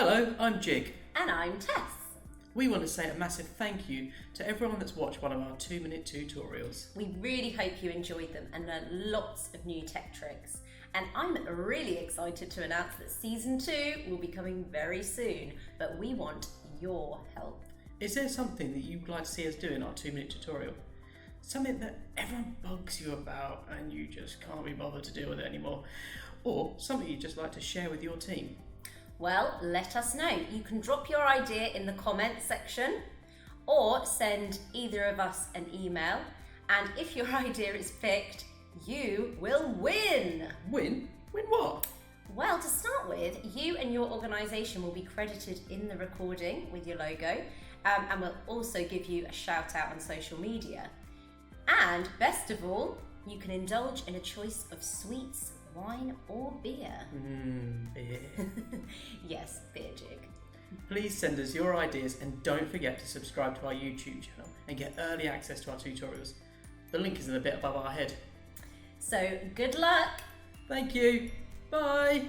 Hello, I'm Jig. And I'm Tess. We want to say a massive thank you to everyone that's watched one of our 2-minute tutorials. We really hope you enjoyed them and learned lots of new tech tricks. And I'm really excited to announce that season 2 will be coming very soon, but we want your help. Is there something that you'd like to see us do in our 2-minute tutorial? Something that everyone bugs you about and you just can't be bothered to deal with it anymore? Or something you'd just like to share with your team? Well, let us know. You can drop your idea in the comments section or send either of us an email. And if your idea is picked, you will win. Win? Win what? Well, to start with, you and your organisation will be credited in the recording with your logo, and we'll also give you a shout out on social media. And best of all, you can indulge in a choice of sweets, wine or beer. Beer. Yes, beer, Jig. Please send us your ideas and don't forget to subscribe to our YouTube channel and get early access to our tutorials. The link is in the bit above our head. So good luck! Thank you. Bye.